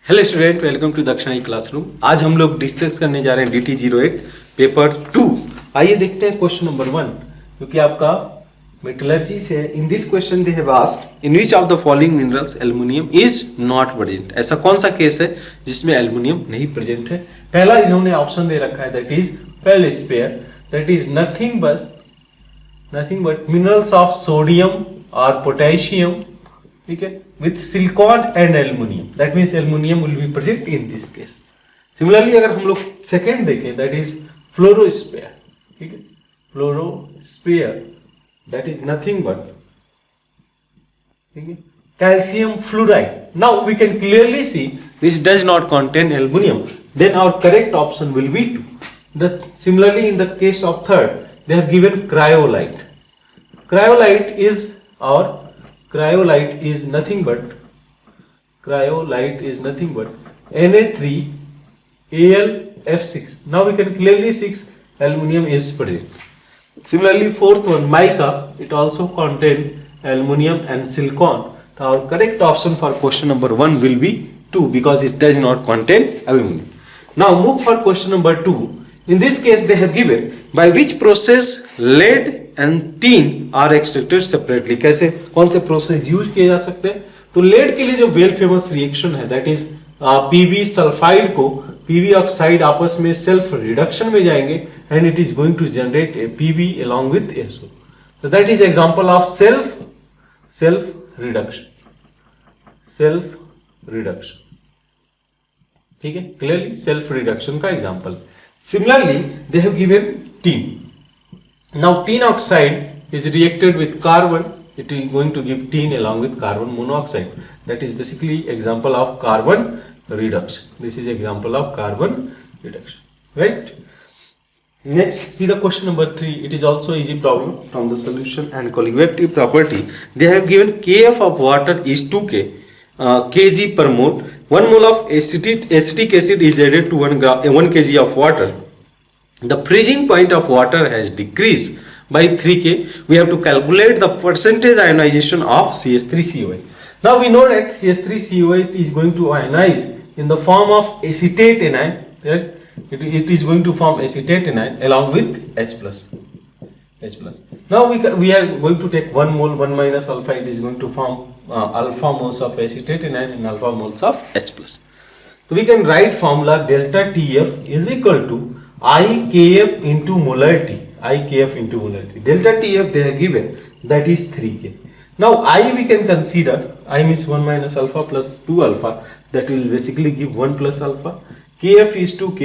Hello student, welcome to Dakshinai classroom. आज हम लोग डिस्कस करने जा रहे हैं DT08 पेपर 2। आइए देखते हैं क्वेश्चन नंबर 1, क्योंकि आपका मेटलर्जी से। In this question they have asked in which of the following minerals aluminium is not present. ऐसा कौन सा केस है जिसमें एल्युमिनियम नहीं प्रेजेंट है। पहला इन्होंने ऑप्शन दे रखा है, that is feldspar, that is nothing but minerals of sodium और पोटेशियम, ठीक है, with silicon and aluminum, that means aluminum will be present in this case. Similarly अगर हम लोग सेकेंड देखें, that is फ्लोरोस्पेयर, ठीक है, फ्लोरोस्पेयर that is nothing but, ठीक है, calcium fluoride. Now we can clearly see this does not contain aluminum, then our correct option will be 2. Similarly in the case of third, they have given cryolite. Cryolite is nothing but Na3Al(F6). Now we can clearly see aluminum is present. Similarly, fourth one, mica, it also contains aluminum and silicon. So our correct option for question number 1 will be 2, because it does not contain aluminum. Now move for question number 2. In this case they have given by which process lead and tin are extracted separately. कैसे, कौन से process use किए जा सकते हैं। तो lead के लिए जो वेल फेमस रिएक्शन है, दैट इज पीबी सल्फाइड को पीबी ऑक्साइड आपस में सेल्फ रिडक्शन में जाएंगे and it is going to generate a PB along with SO. So that is example of self reduction, ठीक है, क्लियरली सेल्फ रिडक्शन का example. Similarly they have given tin. Now tin oxide is reacted with carbon, it is going to give tin along with carbon monoxide. That is basically example of carbon reduction. This is example of carbon reduction, right? Next, see the question number 3. It is also easy problem from the solution and colligative property. They have given Kf of water is 2 kg per mole. 1 mole of acetic acid is added to 1 kg of water. The freezing point of water has decreased by 3 K. We have to calculate the percentage ionization of CH3COH. Now we know that CH3COH is going to ionize in the form of acetate anion. It is going to form acetate anion along with H+. Now we are going to take 1 mole 1 minus alpha. It is going to form alpha moles of acetate anion and alpha moles of H+. So we can write formula delta TF is equal to IKF into molarity. Delta TF they have given, that is 3K. Now I we can consider, I means 1 minus alpha plus 2 alpha, that will basically give 1 plus alpha. KF is 2K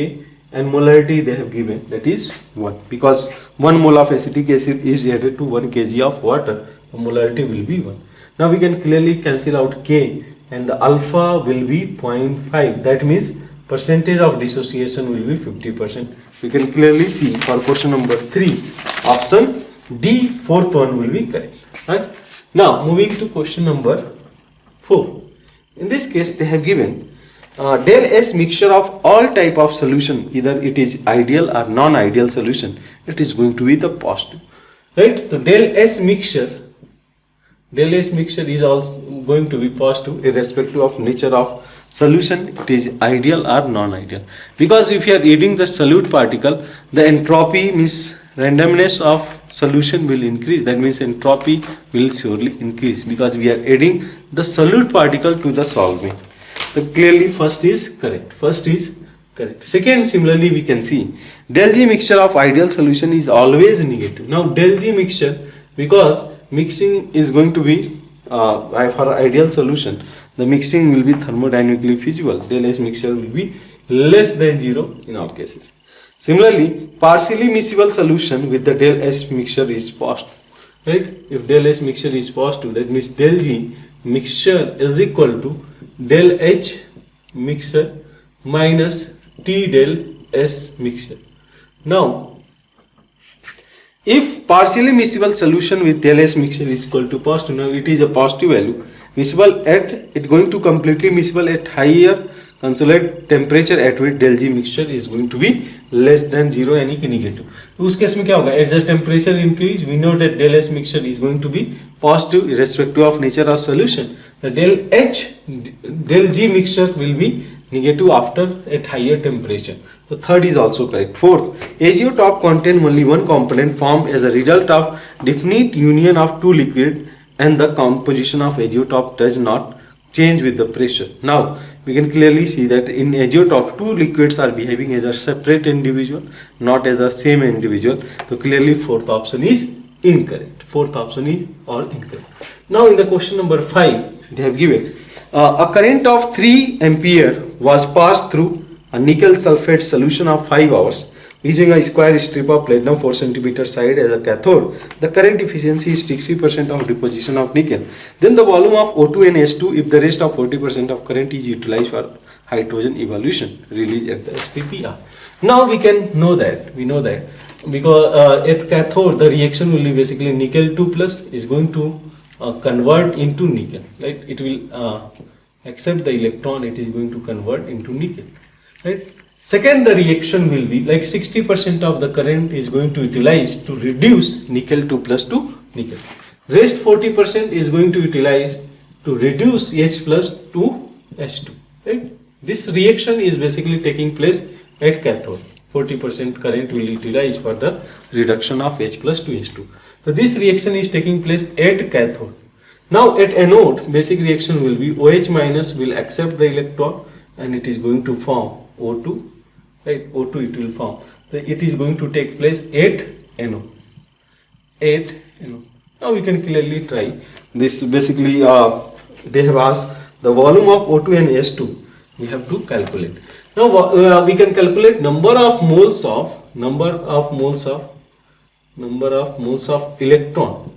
and molarity they have given, that is 1, because 1 mole of acetic acid is added to 1 kg of water, the molarity will be 1. Now we can clearly cancel out K and the alpha will be 0.5, that means percentage of dissociation will be 50%. We can clearly see for question number 3, option D, fourth one will be correct. Right? Now moving to question number 4. In this case they have given del S mixture of all type of solution, either it is ideal or non-ideal solution, it is going to be the positive. Right? So del S mixture is also going to be positive irrespective of nature of solution, it is ideal or non-ideal, because if you are adding the solute particle, the entropy means randomness of solution will increase, that means entropy will surely increase because we are adding the solute particle to the solvent. So clearly first is correct. Second, similarly we can see del G mixture of ideal solution is always negative. Now del G mixture, because mixing is going to be for ideal solution, the mixing will be thermodynamically feasible. Del S mixture will be less than 0 in all cases. Similarly, partially miscible solution with the del S mixture is positive. Right? If del S mixture is positive, that means del G mixture is equal to del H mixture minus T del S mixture. Now, if partially miscible solution with del S mixture is equal to positive, now it is a positive value. Miscible at, it going to completely miscible at higher consolidate temperature at which del G mixture is going to be less than 0, यानी कि negative. तो उस case में क्या होगा, as the temperature increase, we know that del S mixture is going to be positive irrespective of nature of solution. The del G mixture will be negative after at higher temperature. So third is also correct. Fourth, azeotrope contain only one component formed as a result of definite union of two liquid, and the composition of azeotrope does not change with the pressure. Now we can clearly see that in azeotrope two liquids are behaving as a separate individual, not as the same individual. So clearly fourth option is incorrect. Fourth option is all incorrect. Now in the question number 5, they have given a current of 3 ampere was passed through a nickel sulfate solution of 5 hours using a square strip of platinum 4 cm side as a cathode. The current efficiency is 60% of deposition of nickel. Then the volume of O2 and S2 if the rest of 40% of current is utilized for hydrogen evolution released at the STPR. Now we know that because at cathode the reaction will be basically nickel 2 plus is going to convert into nickel, right? It will accept the electron, it is going to convert into nickel, right? Second, the reaction will be like 60% of the current is going to utilize to reduce nickel 2 plus to nickel. Rest 40% is going to utilize to reduce H plus to S2, right? This reaction is basically taking place at cathode. 40% current will utilize for the reduction of H plus to H2. So this reaction is taking place at cathode. Now at anode, basic reaction will be OH minus will accept the electron and it is going to form O2, right? O2 it will form. So it is going to take place at anode. Now we can clearly try this. Basically, they have asked the volume of O2 and S2. We have to calculate. Now we can calculate number of moles of electron.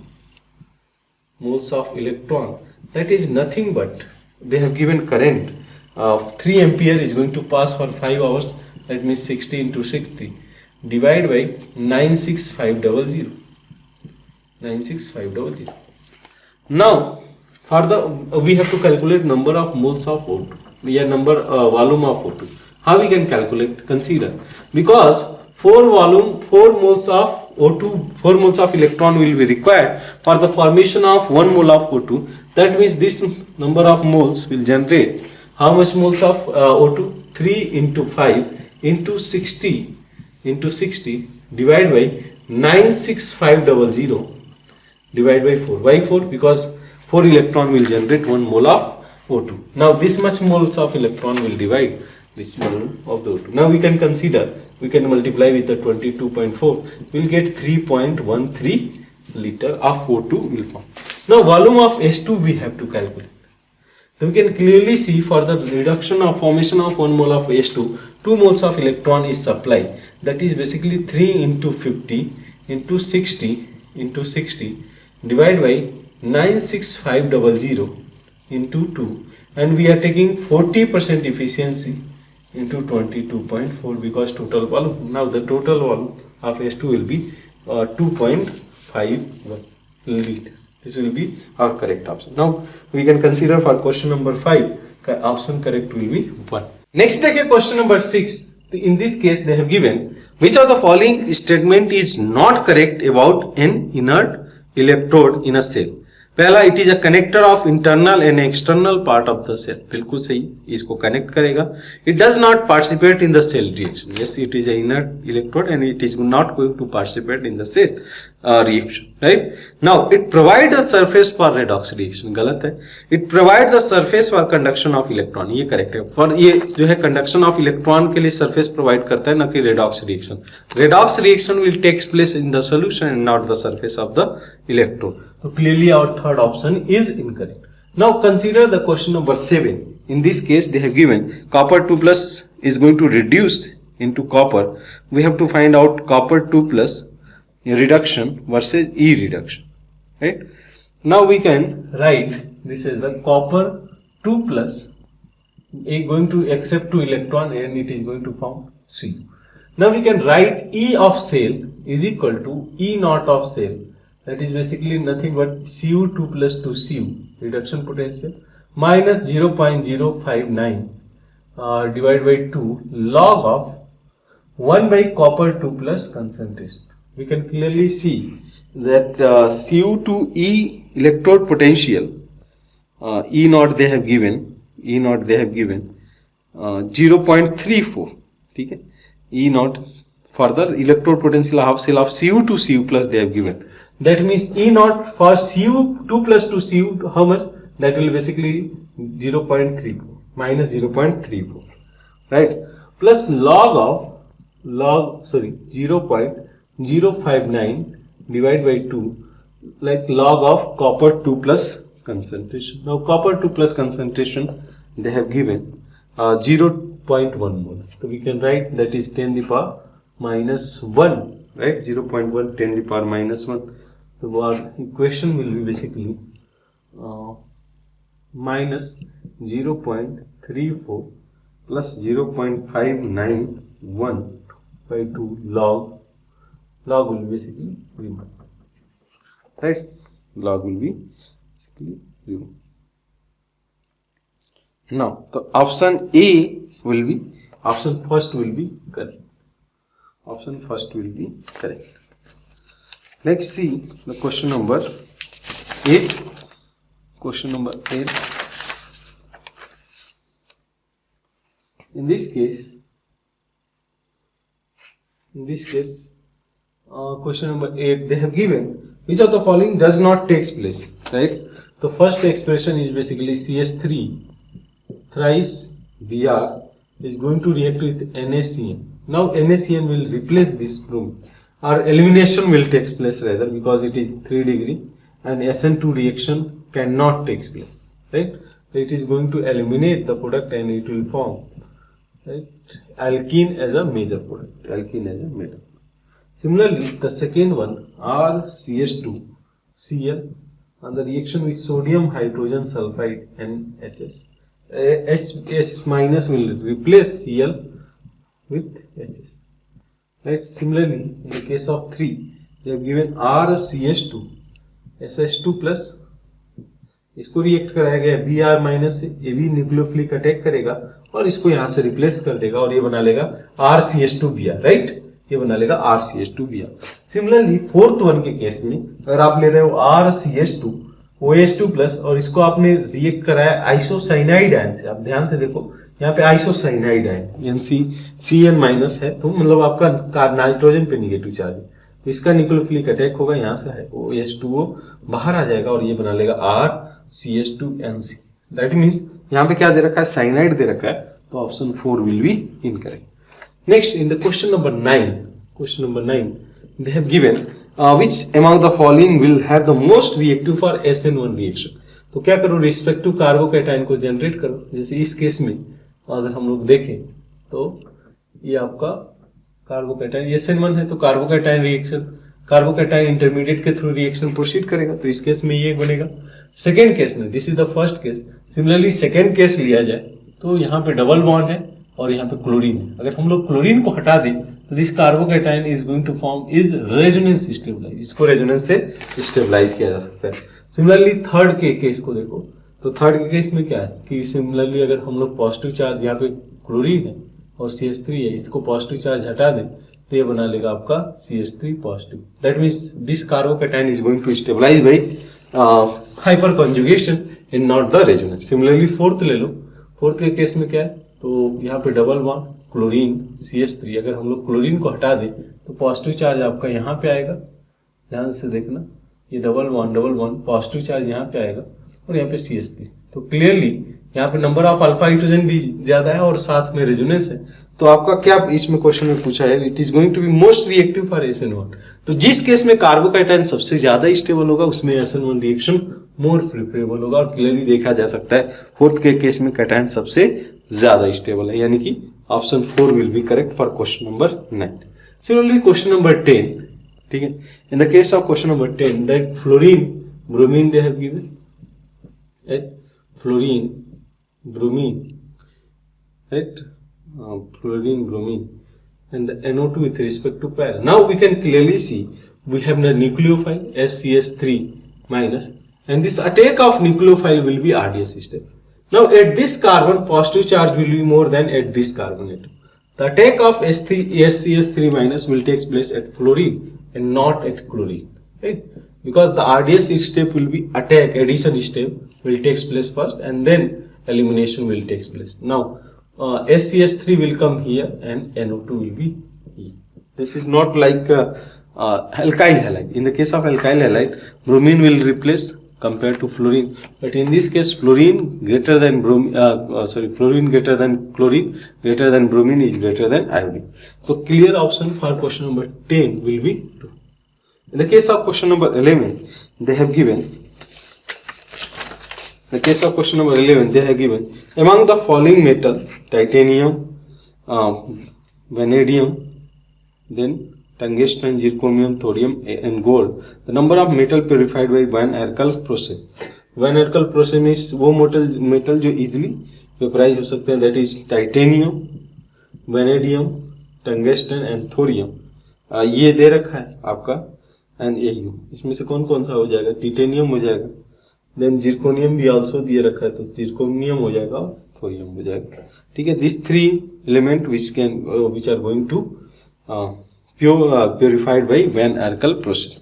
Moles of electron. That is nothing but they have given current of 3 ampere is going to pass for 5 hours. That means 60 into 60 divided by 96500. 96500. Now for the we have to calculate number of moles of O2. Volume of O2. How we can calculate? Consider, because 4 moles of O2, 4 moles of electron will be required for the formation of 1 mole of O2. That means this number of moles will generate how much moles of O2? 3 into 5 into 60 divided by 96500 divided by 4. Why 4? Because 4 electron will generate 1 mole of O2. Now this much moles of electron will divide this mole of the O2. Now we can consider, we can multiply with the 22.4, we will get 3.13 liter of O2 will form. Now volume of S2 we have to calculate. So we can clearly see for the reduction of formation of 1 mole of S2, 2 moles of electron is supplied. That is basically 3 into 50 into 60 divided by 96500 into 2, and we are taking 40% efficiency into 22.4 because total volume. Now the total volume of S2 will be 2.51 liter. This will be our correct option. Now we can consider for question number 5, option correct will be 1. Next, take a question number 6. In this case they have given which of the following statement is not correct about an inert electrode in a cell. पहला, it is a connector of internal and external part of the cell. बिल्कुल सही, इसको connect करेगा. It does not participate in the cell reaction. Yes, it is a inert electrode and it is not going to participate in the cell reaction. Right now it provide the surface for redox reaction. गलत है. It provide the surface for conduction of electron. ये correct है. For ये जो है conduction of electron के लिए surface provide करता है, ना कि redox reaction. Redox reaction will takes place in the solution and not the surface of the electrode. So clearly our third option is incorrect. Now consider the question number 7. In this case they have given copper 2 plus is going to reduce into copper. We have to find out copper 2 plus reduction versus E reduction. Right? Now we can write this is the copper 2 plus is going to accept 2 electron and it is going to form Cu. Now we can write E of cell is equal to E naught of cell. That is basically nothing but Cu2 plus 2 Cu reduction potential minus 0.059 divided by 2 log of 1 by copper 2 plus concentration. We can clearly see that Cu2E electrode potential E naught they have given 0.34. ठीक है, E naught. Further, electrode potential half cell of Cu to Cu plus they have given. That means E naught for Cu2 plus to Cu, how much? That will basically 0.34 minus 0.34, right? Plus log 0.059 divided by 2, like log of copper 2 plus concentration. Now copper 2 plus concentration they have given 0.1 mole. So we can write that is 10 to the power minus 1, right? 0.1 10 to the power minus 1. So our equation will be basically minus 0.34 plus 0.591 by 2 log will be basically removed, right? Log will be basically removed. Now the option A will be, option first will be correct. Option first will be correct. Let's see the question number 8. Question number 8. In this case, question number 8, they have given which of the following does not takes place, right? The first expression is basically CS3 thrice Br is going to react with NaCN. Now NaCN will replace this bromine. Our elimination will take place rather, because it is 3 degree and SN2 reaction cannot take place, right? So it is going to eliminate the product and it will form, right, alkene as a major product. Similarly, the second one, RCH2Cl, and the reaction with sodium hydrogen sulfide NHS. HS minus will replace Cl with HS, right? Similarly, in the case of 3, they have given RCH2 SH2 plus, इसको react कराया गया Br minus से, ये भी nucleophilic attack करेगा और इसको यहाँ से रिप्लेस कर देगा और ये बना लेगा RCH2Br, राइट? ये बना लेगा RCH2Br. सिमिलरली फोर्थ वन के केस में अगर आप ले रहे हो RCH2 OH2 प्लस और इसको आपने रिएक्ट कराया आइसोसाइनाइड आयन से, आप ध्यान से देखो यहाँ पे आइसोसाइनाइड आयन NCCN माइनस है, तो मतलब आपका नाइट्रोजन पे निगेटिव चार्ज है, तो इसका न्यूक्लियोफिलिक अटैक होगा, यहाँ से है OH2O बाहर आ जाएगा और ये बना लेगा RCH2NC. दैट मीन्स यहाँ पे क्या दे रखा है, साइनाइड दे रखा है, तो option 4 will be incorrect. Next in the question number 9, they have given which among the following will have the most reactive for SN1 reaction. तो क्या करो, रिस्पेक्टिव कार्बोकैटायन को जनरेट करो. जैसे इस केस में अगर हम लोग देखें तो ये आपका कार्बोकैटायन SN1 है, तो कार्बोकैटायन रिएक्शन, कार्बोकैटायन इंटरमीडिएट के थ्रू रिएक्शन प्रोसीड करेगा, तो इस केस में ये बनेगा. सेकेंड केस में, this is the first case, similarly second case लिया जाए तो यहाँ पे डबल बॉन्ड है और यहाँ पे क्लोरीन है. अगर हम लोग क्लोरीन को हटा दें तो this carbocation is going to form is resonance stabilize, इसको रेजोनेंस से स्टेबलाइज किया जा सकता है. सिमिलरली थर्ड के केस को देखो, तो थर्ड के केस में क्या है कि सिमिलरली अगर हम लोग पॉजिटिव चार्ज, यहाँ पे क्लोरीन है और CH3 है, इसको पॉजिटिव चार्ज हटा दें तो ये बना लेगा आपका CH3 positive. That means this carbocation is going to stabilize by hyperconjugation and not the resonance. Similarly fourth ले लो, फोर्थ के केस में क्या है, तो यहाँ पे डबल बॉन्ड क्लोरीन CH3, अगर हम लोग क्लोरीन को हटा दें तो पॉजिटिव चार्ज आपका यहाँ पे आएगा, ध्यान से देखना, ये डबल बॉन्ड पॉजिटिव चार्ज यहाँ पे आएगा और यहाँ पे CH3. तो क्लियरली यहाँ पे नंबर ऑफ अल्फा हाइड्रोजन भी ज्यादा है और साथ में रेजोनेंस है. तो आपका क्या इसमें क्वेश्चन में पूछा है, it is going to be most reactive for SN1. तो जिस केस में कार्बोकैटायन सबसे ज्यादा स्टेबल होगा उसमें SN1 रिएक्शन मोर प्रिफरेबल होगा, और क्लियरली देखा जा सकता है फोर्थ के केस में कैटायन सबसे ज्यादा स्टेबल है, यानी कि option 4 will be correct for question number 9. Similarly question number 10, ठीक है, in the case of question number 10 that fluorine bromine they have given, right? Fluorine, bromine, right? Fluorine, bromine, and the NO2 with respect to para. Now we can clearly see we have the nucleophile SCH3 minus, and this attack of nucleophile will be RDS step. Now at this carbon, positive charge will be more than at this carbon atom. The attack of SCH3 minus will take place at fluorine and not at chlorine, right? Because the RDS step will be attack, addition step, will takes place first and then elimination will takes place. Now SCS3 will come here and NO2 will be here. This is not like alkyl halide. In the case of alkyl halide, bromine will replace compared to fluorine, but in this case fluorine greater than fluorine greater than chlorine greater than bromine is greater than iodine. So clear option for question number 10 will be 2. In the case of question number 11, they have given among the following metal, titanium, vanadium, then tungsten, zirconium, thorium and gold, the number of metal purified by Van Erkel process. Van Erkel process means वो metal जो easily vaporize हो सकते हैं, that is titanium, vanadium, tungsten and thorium. ये दे रखा है आपका NaU. इसमें से कौन कौन सा हो जाएगा? टिटेनियम हो जाएगा, देन जिरकोनियम भी आल्सो दिए रखा है तो जिरकोनियम हो जाएगा, थोरियम हो जाएगा. ठीक है, this 3 element which are going to purified by Van Erkel process.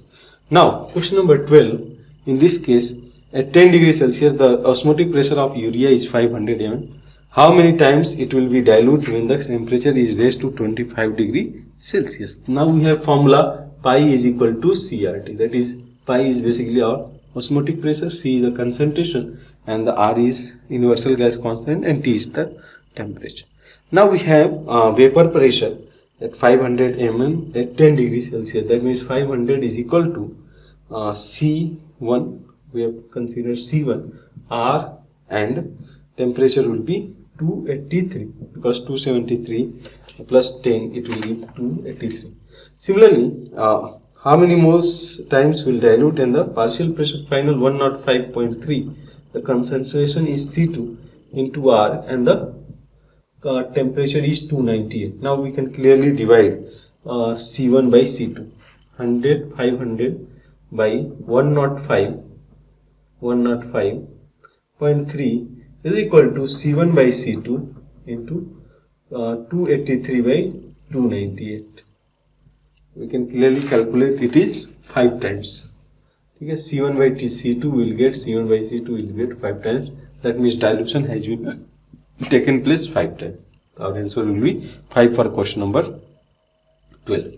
Now question number 12. In this case, at 10 degrees Celsius the osmotic pressure of urea is 500 mm. How many times it will be diluted when the temperature is raised to 25 degrees Celsius? Now we have formula pi is equal to CRT. That is, pi is basically our osmotic pressure, C is the concentration, and the R is universal gas constant, and T is the temperature. Now we have vapor pressure at 500 mm at 10 degrees Celsius. That means 500 is equal to C1. We have considered C1, R, and temperature will be 283 because 273 plus 10 it will give 283. Similarly, how many more times will dilute and the partial pressure final 105.3. The concentration is C2 into R and the temperature is 298. Now we can clearly divide C1 by C2. 500 by 105.3 is equal to C1 by C2 into 283 by 298. We can clearly calculate it is 5 times. Okay, C1 by C2 will get C1 by C2 will get 5 times. That means dilution has been taken place 5 times. Our answer will be 5 for question number 12.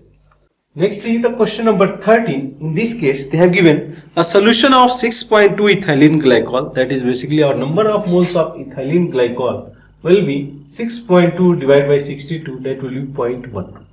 Next, see the question number 13. In this case, they have given a solution of 6.2 ethylene glycol. That is basically our number of moles of ethylene glycol will be 6.2 divided by 62. That will be 0.1.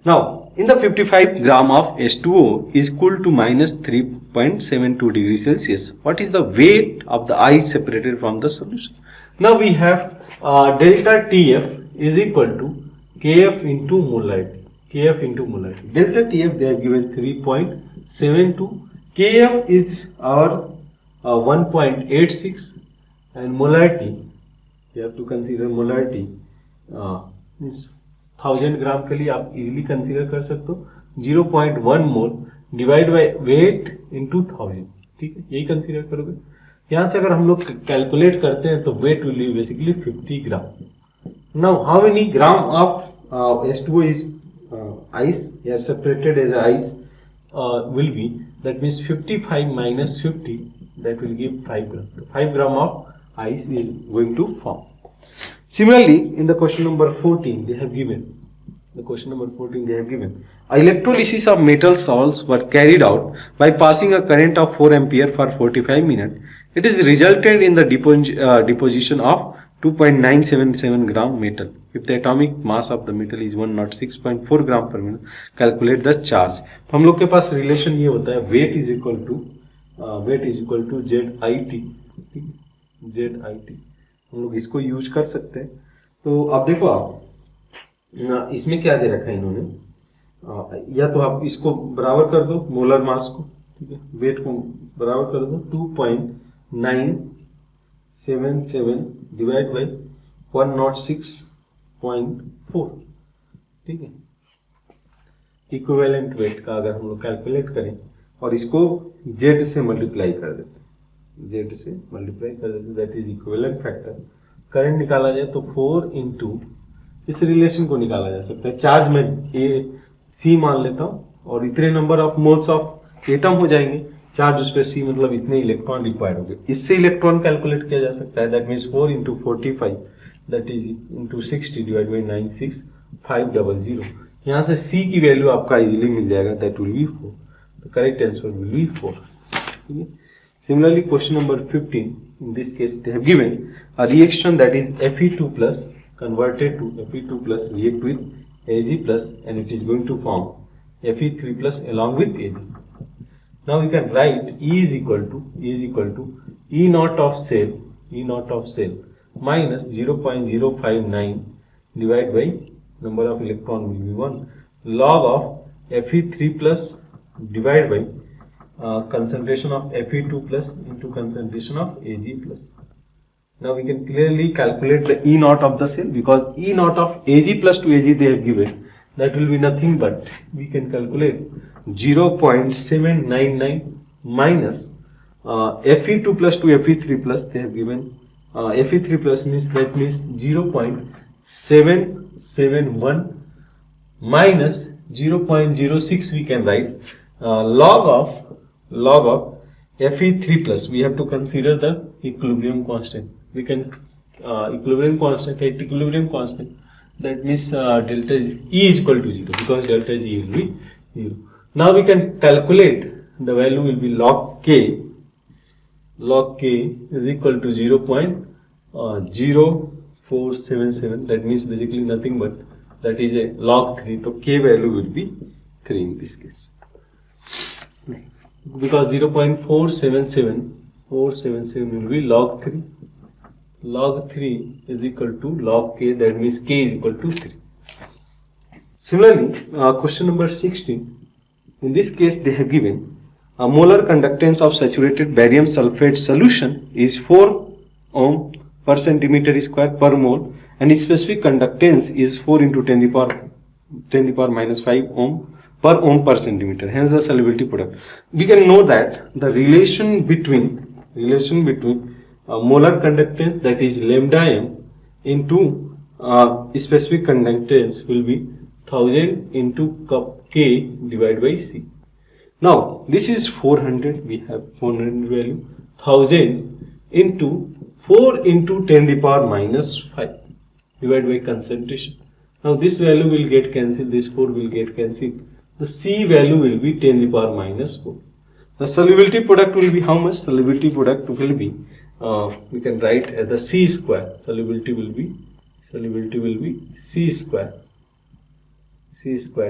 Now, in the 55 gram of H2O is cooled to minus 3.72 degrees Celsius. What is the weight of the ice separated from the solution? Now we have delta TF is equal to KF into molarity. KF into molarity. Delta TF they have given 3.72. KF is our 1.86 and molarity, you have to consider molarity means 1000 ग्राम के लिए आप easily consider कर सकते हो 0.1 मोल divide by weight into 1000. ठीक है, यही consider करोगे. यहाँ से अगर हम लोग कैलकुलेट करते हैं तो weight will be basically 50 gram. Now how many gram of H2O is ice, yeah, separated as ice will be, that means 55 minus 50, that will give 5 gram. 5 gram of ice is going to form. Similarly, in the question number 14, they have given electrolysis of metal salts were carried out by passing a current of 4 ampere for 45 minutes. It is resulted in the deposition of 2.977 gram metal. If the atomic mass of the metal is 106.4 gram per minute, calculate the charge. तो हम लोग के पास relation ये होता है weight is equal to ZIT. ZIT हम लोग इसको यूज कर सकते हैं. तो आप देखो, आप इसमें क्या दे रखा है इन्होंने, या तो आप इसको बराबर कर दो मोलर मास को, ठीक है, वेट को बराबर कर दो 2.977 डिवाइड बाई 106.4. ठीक है, इक्विवेलेंट वेट का अगर हम लोग कैलकुलेट करें और इसको जेड से मल्टीप्लाई कर देते, that is equivalent factor. Current निकाला जाए तो 4 इंटू इस रिलेशन को निकाला जा सकता है. चार्ज में ए सी मान लेता हूँ और इतने number of moles of atom हो जाएंगे. चार्ज उस पर C मतलब इतने इलेक्ट्रॉन रिक्वायर्ड होंगे। इससे इलेक्ट्रॉन कैलकुलेट किया जा सकता है, that means 4 into 45 that is into 60 divide by 96500। यहाँ से C की वैल्यू आपका इजीली मिल जाएगा, that will be 4। The correct answer will be 4। ठीक है। Similarly, question number 15. In this case, they have given a reaction that is Fe2 plus converted to Fe2 plus react with Ag plus, and it is going to form Fe3 plus along with Ag. Now we can write E is equal to E naught of cell minus 0.059 divided by number of electron will be 1 log of Fe3 plus divided by concentration of Fe2 plus into concentration of Ag plus. Now we can clearly calculate the E naught of the cell, because E naught of Ag plus to Ag they have given, that will be nothing but we can calculate 0.799 minus Fe2 plus to Fe3 plus they have given, Fe3 plus means 0.771 minus 0.06 we can write log of Fe3 plus. We have to consider the equilibrium constant. We can equilibrium constant at equilibrium constant, that means delta E is equal to 0, because delta G will be 0. Now we can calculate the value will be log K. Log K is equal to 0.0477. That means basically nothing but that is a log 3. So K value will be 3 in this case, because 0.477 will be log 3. Log 3 is equal to log K, that means K is equal to 3. Similarly, question number 16. In this case, they have given a molar conductance of saturated barium sulfate solution is 4 ohm per centimeter square per mole, and its specific conductance is 4 into 10 the power minus 5 ohm per ohm per centimeter. Hence the solubility product. We can know that the relation between molar conductance, that is lambda m, into specific conductance will be 1000 into K divided by C. Now this is 400. We have 400 value. 1000 into 4 into 10 the power minus 5 divided by concentration. Now this value will get cancelled. This 4 will get cancelled. The C value will be 10 the power minus 4. The solubility product will be how much? Solubility product will be, we can write as the C square. Solubility will be C square.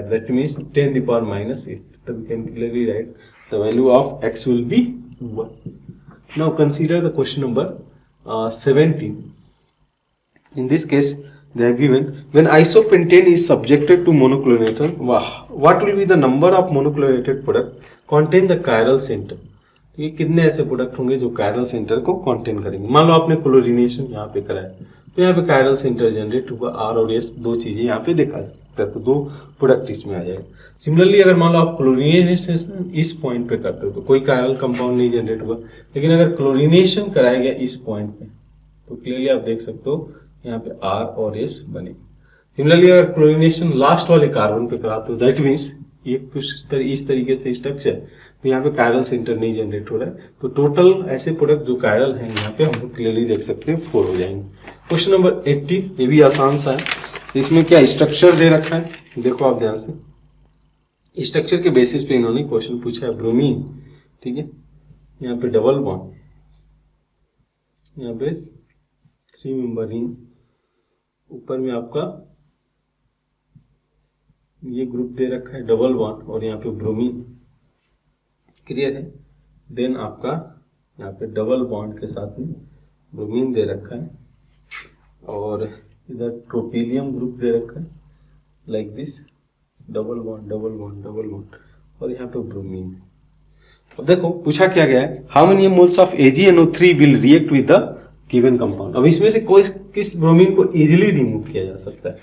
That means 10 the power minus 8. So we can clearly write the value of X will be 1. Now consider the question number 17. In this case, they have given when isopentane is subjected to monoclonal, what will be the number of monoclonal product contain the chiral center. ये कितने ऐसे product होंगे जो chiral centre को contain करेंगे। मान लो आपने chlorination यहाँ पे कराया, तो यहाँ पे कायरल सेंटर जनरेट होगा, R और S दो चीजें यहाँ पे देखा जा सकता है, तो 2 प्रोडक्ट इसमें आ जाएगा। सिमिलरली अगर मान लो आप क्लोरीनेशन इस पॉइंट पे करते हो तो कोई कायरल कंपाउंड नहीं जनरेट होगा, लेकिन अगर क्लोरीनेशन कराया गया इस पॉइंट पे तो क्लियरली आप देख सकते हो यहाँ पे R और S बनेगी। सिमिलरली अगर क्लोरीनेशन लास्ट वाले कार्बन पे कराते हो, दैट मीन्स ये कुछ इस तरीके से स्ट्रक्चर, तो यहाँ पे कायरल सेंटर नहीं जनरेट हो रहा है, तो टोटल ऐसे प्रोडक्ट जो कायरल हैं यहाँ पे हम लोग क्लियरली देख सकते हैं 4 हो जाएंगे। क्वेश्चन नंबर 80, ये भी आसान सा है। इसमें क्या स्ट्रक्चर दे रखा है, देखो आप ध्यान से। स्ट्रक्चर के बेसिस पे इन्होंने क्वेश्चन पूछा है ब्रोमीन, ठीक है। यहाँ पे डबल बॉन्ड, यहाँ पे 3 मेंबर रिंग, ऊपर में आपका ये ग्रुप दे रखा है डबल बॉन्ड, और यहाँ पे ब्रोमीन, क्लियर है। देन आपका यहाँ पे डबल बॉन्ड के साथ में ब्रोमीन दे रखा है, और इधर ट्रोपिलियम ग्रुप दे रखा है like this, double bond double bond double bond, और यहाँ पे ब्रोमीन। अब देखो पूछा क्या गया है, how many moles of AgNO3 will react with the given compound. अब इसमें से कोई किस ब्रोमीन को इजीली रिमूव किया जा सकता है,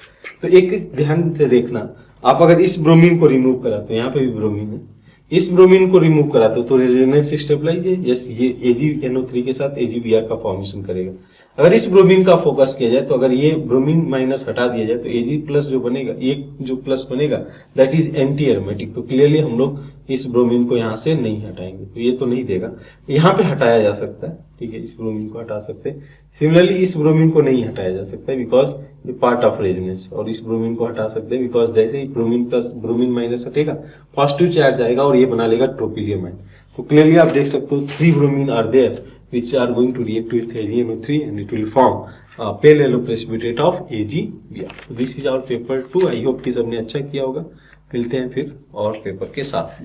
तो एक ध्यान से देखना, आप अगर इस ब्रोमीन को रिमूव करा तो यहाँ पे भी ब्रोमीन है, इस ब्रोमीन को रिमूव करा तो रेजोनेंस स्टेबलाइज है, यस ये AgNO3 के साथ AgBr का फॉर्मेशन करेगा। अगर इस ब्रोमीन का फोकस किया जाए तो अगर ये ब्रोमीन माइनस हटा दिया जाए तो Ag प्लस जो बनेगा, एक जो प्लस बनेगा दैट इज एंटी एरोमेटिक। तो क्लियरली हम लोग इस ब्रोमीन को यहाँ से नहीं हटाएंगे, तो ये तो नहीं देगा। यहाँ पे हटाया जा सकता है, ठीक है, इस ब्रोमीन को हटा सकते हैं। सिमिलरली इस ब्रोमीन को नहीं हटाया जा सकता है बिकॉज ये पार्ट ऑफ रेजोनेंस, और इस ब्रोमीन को हटा सकते हैं बिकॉज जैसे ही ब्रोमीन प्लस ब्रोमीन माइनस हटेगा पॉजिटिव चार्ज आएगा और ये बना लेगा ट्रोपिलियम आयन। तो क्लियरली आप देख सकते हो 3 bromine are there which are going to react with AgNO3 and it will form pale yellow precipitate of AgBr. This is our paper 2. I hope कि सबने अच्छा किया होगा। मिलते हैं फिर और पेपर के साथ।